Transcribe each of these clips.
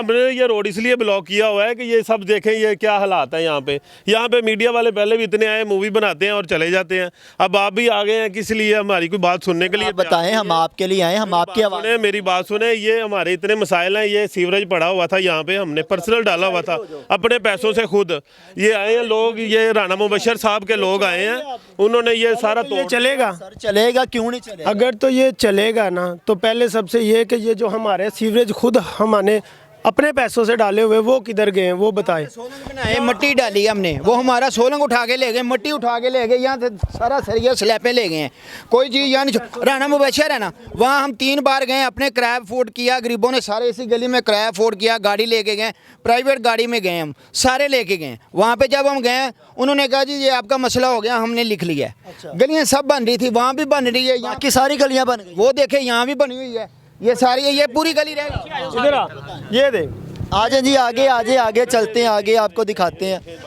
हमने ये रोड इसलिए ब्लॉक किया हुआ है कि ये सब देखें ये क्या हालात है यहाँ पे मीडिया वाले पहले भी इतने आए, मूवी बनाते हैं और चले जाते हैं। अब आप भी आ गए हैं किस लिए, हमारी कोई बात सुनने के लिए? बताएं, हम आपके लिए आए, हम आपकी आवाज़ सुने, मेरी बात सुने। ये हमारे इतने मसाइल हैं, ये सीवरेज पड़ा हुआ था यहाँ पे, हमने पर्सनल डाला हुआ था अपने पैसों से खुद। ये आए हैं लोग, ये राना मुबशर साहब के लोग आए हैं, उन्होंने ये सारा तोड़। चलेगा सर, चलेगा क्यों नहीं चलेगा? अगर तो ये चलेगा ना, तो पहले सबसे ये कि ये जो हमारे सीवरेज खुद हमने अपने पैसों से डाले हुए वो किधर गए हैं वो बताएं। सोलंग बनाए, मट्टी डाली हमने, वो हमारा सोलंग उठा के ले गए, मट्टी उठा के ले गए, यहाँ से सारा सरिया स्लैपें ले गए हैं, कोई चीज़ यहाँ नहीं। राना मुबशर है ना, वहाँ हम 3 बार गए, अपने किराया अफोर्ड किया, गरीबों ने सारे इसी गली में किराया अफोर्ड किया, गाड़ी लेके गए, प्राइवेट गाड़ी में गए, हम सारे लेके गए। वहाँ पर जब हम गए उन्होंने कहा जी ये आपका मसला हो गया, हमने लिख लिया। गलियाँ सब बन रही थी, वहाँ भी बन रही है, यहाँ की सारी गलियाँ बन गई। वो देखे यहाँ भी बनी हुई है, ये सारी ये पूरी गली रहेगी। इधर आ, ये देख, आ जाए जी, आगे आगे आगे चलते हैं, आगे आपको दिखाते हैं।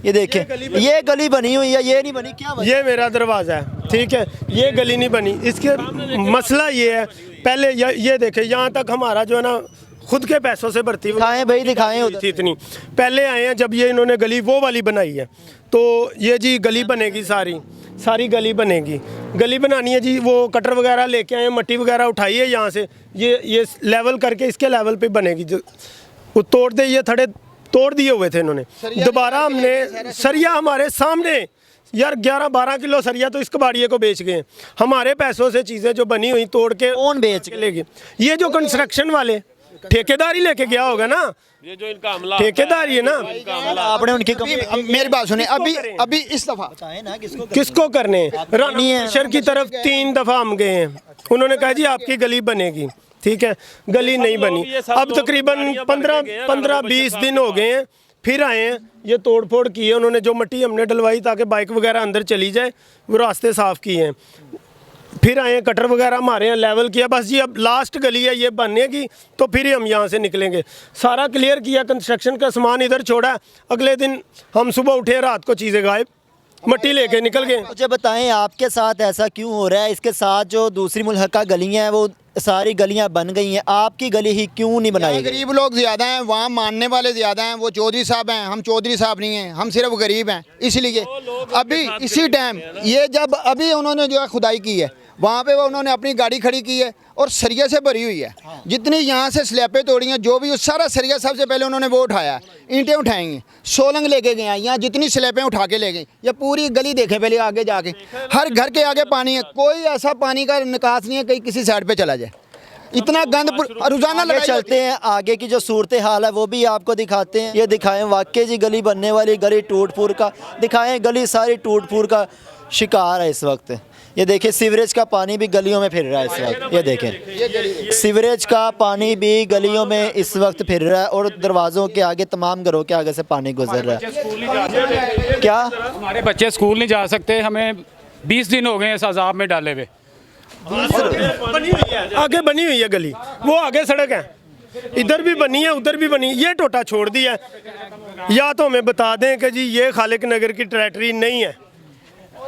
ये देखें, ये गली बनी हुई है, ये नहीं बनी क्या बनी? ये मेरा दरवाज़ा है, ठीक है, ये गली नहीं बनी। इसके मसला ये है, पहले ये देखें, यहाँ तक हमारा जो है ना खुद के पैसों से भर्ती दिखाएं भाई, दिखाएं उधर। थी इतनी पहले आए हैं जब ये इन्होंने गली वो वाली बनाई है, तो ये जी गली बनेगी, सारी गली बनेगी। गली बनानी है जी, वो कटर वगैरह लेके आए, मट्टी वगैरह उठाई है यहाँ से, ये लेवल करके इसके लेवल पे बनेगी। वो तोड़ दे, ये थड़े तोड़ दिए हुए थे इन्होंने, दोबारा हमने सरिया हमारे सामने यार 11-12 किलो सरिया तो इस कबाड़िए को बेच गए। हमारे पैसों से चीज़ें जो बनी हुई तोड़ के कौन बेच के ले गए? ये जो कंस्ट्रक्शन वाले ठेकेदार ही लेके गया होगा ना, ये जो इनका हमला ठेकेदार ही है ना। आपने उनकी मेरी बात सुने, अभी इस दफा ना किसको करने? रानी शहर की तरफ 3 दफ़ा हम गए हैं, उन्होंने कहा जी आपकी गली बनेगी, ठीक है, गली नहीं बनी। अब तकरीबन 15-20 दिन हो गए हैं, फिर आए हैं, ये तोड़ फोड़ की है उन्होंने। जो मट्टी हमने डलवाई ताकि बाइक वगैरह अंदर चली जाए, वो रास्ते साफ़ किए हैं। फिर आए, कटर वगैरह मारे हैं, लेवल किया, बस जी अब लास्ट गली है ये बनेगी तो फिर ही हम यहाँ से निकलेंगे। सारा क्लियर किया, कंस्ट्रक्शन का सामान इधर छोड़ा, अगले दिन हम सुबह उठे, रात को चीज़ें गायब, मट्टी लेके निकल गए। मुझे बताएं आपके साथ ऐसा क्यों हो रहा है? इसके साथ जो दूसरी मुल्का गलियाँ हैं वो सारी गलियां बन गई हैं, आपकी गली ही क्यों नहीं बनाई गई? गरीब लोग ज़्यादा हैं, वहाँ मानने वाले ज़्यादा हैं, वो चौधरी साहब हैं, हम चौधरी साहब नहीं हैं, हम सिर्फ गरीब हैं। इसलिए अभी इसी टाइम ये जब अभी उन्होंने जो है खुदाई की है, वहाँ पे वो उन्होंने अपनी गाड़ी खड़ी की है और सरिया से भरी हुई है। जितनी यहाँ से स्लैपें तोड़ी हैं, जो भी उस सारा सरिया सबसे पहले उन्होंने वो उठाया, ईंटें उठाएंगे, सोलंग लेके गए हैं, यहाँ जितनी स्लैपें उठा के ले गए। ये पूरी गली देखें पहले आगे जाके, हर घर के आगे पानी है, कोई ऐसा पानी का निकास नहीं है कहीं किसी साइड पे चला जाए, इतना गंद रोजाना आगे चलते हैं, आगे की जो सूरत हाल है वो भी आपको दिखाते हैं। ये दिखाएं, वाकई जी गली बनने वाली, गली टूट फूट का दिखाएं, गली सारी टूट फूट का शिकार है इस वक्त। ये देखें, सीवरेज का पानी भी गलियों में फिर रहा है इस वक्त। ये देखें, सीवरेज का पानी भी गलियों में इस वक्त फिर रहा है और दरवाज़ों के आगे, तमाम घरों के आगे से पानी गुजर रहा है। क्या हमारे बच्चे स्कूल नहीं जा सकते? हमें 20 दिन हो गए इस अजाब में डाले हुए। आगे बनी हुई है गली, वो आगे सड़क है, इधर भी बनी है, उधर भी बनी, ये टोटा छोड़ दिया है। या तो हमें बता दें कि जी ये खालिक नगर की टेरेटरी नहीं है।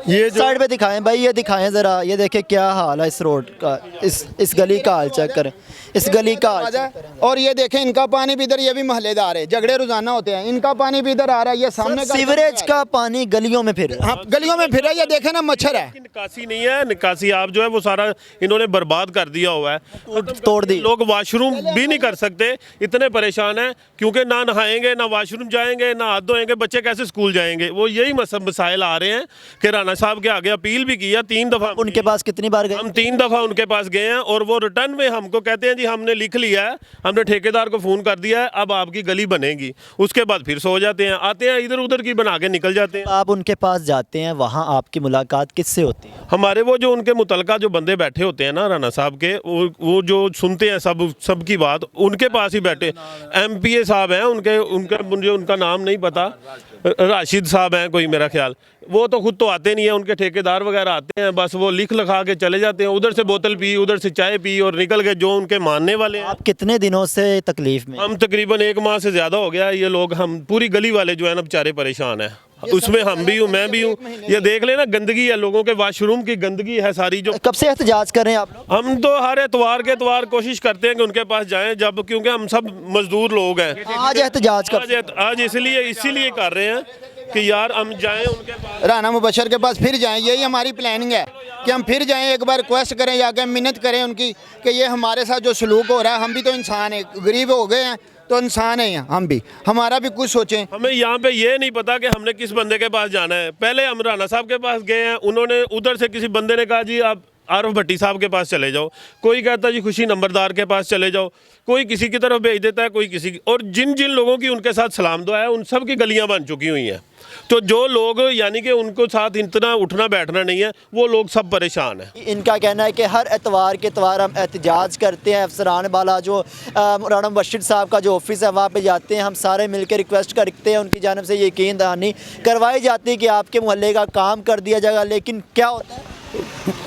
ये साइड पे दिखाएं भाई, ये दिखाएं ज़रा, ये देखें क्या हाल है इस रोड का, इस गली का हाल चेक करें, इस गली का हाल। और ये देखें, इनका पानी भी इधर, ये भी महल्लेदार है, झगड़े रोजाना होते हैं, इनका पानी भी इधर आ रहा है, ये सामने का सीवरेज का पानी गलियों में फिर, हाँ गलियों में फिर रहा है। ये देखें ना, मच्छर है, निकासी नहीं है, निकासी आप जो है वो सारा इन्होंने बर्बाद कर दिया हुआ है, तोड़ दी। लोग वॉशरूम भी नहीं कर सकते, इतने परेशान हैं क्योंकि ना नहाएंगे, ना वॉशरूम जाएंगे, ना हाथ धोएंगे, बच्चे कैसे स्कूल जाएंगे? वो यही मसाइल आ रहे हैं कि राना साहब के आगे अपील भी किया 3 दफ़ा। उनके पास कितनी बार गए? हम 3 दफ़ा उनके पास गए हैं और वो रिटर्न में हमको कहते हैं जी हमने लिख लिया है, हमने ठेकेदार को फ़ोन कर दिया है, अब आपकी गली बनेगी। उसके बाद फिर सो जाते हैं, आते हैं इधर उधर की बना के निकल जाते हैं। आप उनके पास जाते हैं, वहाँ आपकी मुलाकात किससे होती है? हमारे वो जो उनके मुतलका जो बंदे बैठे होते हैं ना राना साहब के, वो जो सुनते हैं सब की बात, उनके पास ही बैठे MPA साहब हैं, मुझे उनका नाम नहीं पता, राशिद साहब हैं कोई मेरा ख्याल, वो तो खुद तो आते नहीं है, उनके ठेकेदार वगैरह आते हैं, बस वो लिख लिखा के चले जाते हैं, उधर से बोतल पी, उधर से चाय पी और निकल गए जो उनके मानने वाले हैं। आप कितने दिनों से तकलीफ में? हम तकरीबन 1 माह से ज़्यादा हो गया, ये लोग हम पूरी गली वाले जो है ना बेचारे परेशान हैं। उसमें हम भी हूँ, मैं भी हूँ। ये देख लेना, गंदगी है, लोगों के वॉशरूम की गंदगी है सारी। जो कब से एहतजाज कर रहे हैं आप लोग? हम तो हर एतवार के एतवार कोशिश करते हैं कि उनके पास जाएं, जब क्योंकि हम सब मजदूर लोग हैं। आज एहतजाज कब? आज इसीलिए कर रहे हैं कि यार हम जाएं उनके पास, राना मुबशर के पास फिर जाएं। यही हमारी प्लानिंग है कि हम फिर जाएं, एक बार रिक्वेस्ट करें, जाके मिन्नत करें उनकी कि ये हमारे साथ जो सलूक हो रहा है, हम भी तो इंसान हैं, गरीब हो गए हैं तो इंसान हैं हम भी, हमारा भी कुछ सोचें। हमें यहाँ पे ये नहीं पता कि हमने किस बंदे के पास जाना है। पहले हम राना साहब के पास गए हैं, उन्होंने उधर से किसी बंदे ने कहा जी आप आरफ भट्टी साहब के पास चले जाओ, कोई कहता जी खुशी नंबरदार के पास चले जाओ, कोई किसी की तरफ भेज देता है, कोई किसी की। और जिन जिन लोगों की उनके साथ सलाम दुआ है, उन सब की गलियां बन चुकी हुई हैं। तो जो लोग यानी कि उनको साथ इतना उठना बैठना नहीं है, वो लोग सब परेशान हैं। इनका कहना है कि हर एतवार के एतवार हम एहतजाज करते हैं। अफसरान वाला जो राना मुबशर साहब का जो ऑफिस है वहाँ पे जाते हैं, हम सारे मिलकर रिक्वेस्ट करते हैं, उनकी जानिब से यकीन दहानी करवाई जाती है कि आपके मोहल्ले का काम कर दिया जाएगा। लेकिन क्या होता है,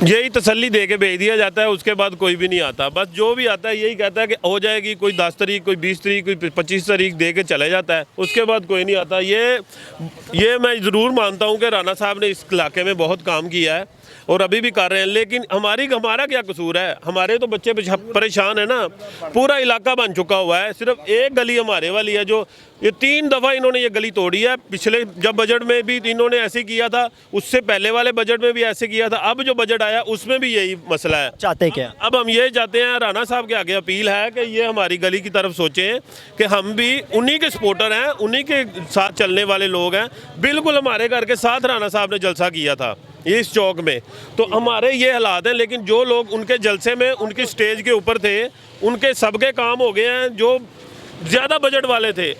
यही तसल्ली दे के भेज दिया जाता है, उसके बाद कोई भी नहीं आता। बस जो भी आता है यही कहता है कि हो जाएगी, कोई 10 तारीख, कोई 20 तारीख, कोई 25 तारीख दे के चले जाता है, उसके बाद कोई नहीं आता। ये मैं ज़रूर मानता हूँ कि राना साहब ने इस इलाके में बहुत काम किया है और अभी भी कर रहे हैं, लेकिन हमारा क्या कसूर है? हमारे तो बच्चे परेशान है ना, पूरा इलाका बन चुका हुआ है। सिर्फ एक गली हमारे वाली है जो ये 3 दफ़ा इन्होंने ये गली तोड़ी है। पिछले जब बजट में भी इन्होंने ऐसे किया था, उससे पहले वाले बजट में भी ऐसे किया था, अब जो बजट आया उसमें भी यही मसला है। चाहते क्या? अब हम ये चाहते हैं, राना साहब के आगे अपील है कि ये हमारी गली की तरफ सोचें कि हम भी उन्हीं के सपोर्टर हैं, उन्हीं के साथ चलने वाले लोग हैं। बिल्कुल हमारे घर के साथ राना साहब ने जलसा किया था इस चौक में, तो हमारे ये हालात हैं। लेकिन जो लोग उनके जलसे में उनकी स्टेज के ऊपर थे, उनके सबके काम हो गए हैं। जो ज़्यादा बजट वाले थे,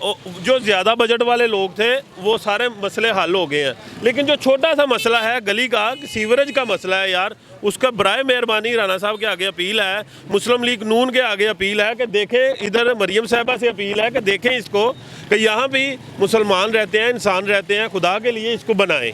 जो ज़्यादा बजट वाले लोग थे, वो सारे मसले हल हो गए हैं। लेकिन जो छोटा सा मसला है गली का, सीवरेज का मसला है यार, उसका बराए मेहरबानी राना साहब के आगे अपील है, मुस्लिम लीग नून के आगे अपील है कि देखें, इधर मरियम साहबा से अपील है कि देखें इसको, कि यहाँ भी मुसलमान रहते हैं, इंसान रहते हैं, खुदा के लिए इसको बनाएं।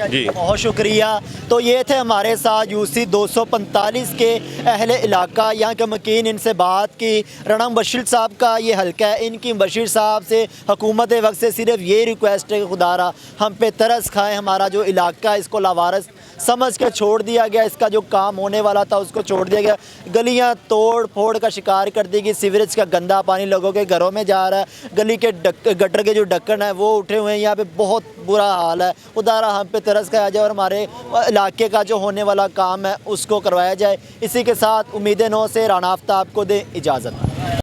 जी बहुत शुक्रिया। तो ये थे हमारे साथ यूसी 245 के अहले इलाका, यहाँ के मकीन, इनसे बात की। राना मुबशर साहब का ये हल्का है, इनकी मुबशर साहब से हुकूमत वक्त से सिर्फ ये रिक्वेस्ट है कि खुदारा हम पे तरस खाएं, हमारा जो इलाका है इसको लावारस समझ कर छोड़ दिया गया, इसका जो काम होने वाला था उसको छोड़ दिया गया, गलियां तोड़ फोड़ का शिकार कर दी गई, सीवरेज का गंदा पानी लोगों के घरों में जा रहा है, गली के गटर के जो ढक्कन है वो उठे हुए हैं, यहाँ पे बहुत बुरा हाल है। खुदारा हम पे तरस खाया जाए और हमारे इलाके का जो होने वाला काम है उसको करवाया जाए। इसी के साथ उम्मीदें 9 से राना आफ्ताब को दें इजाज़त।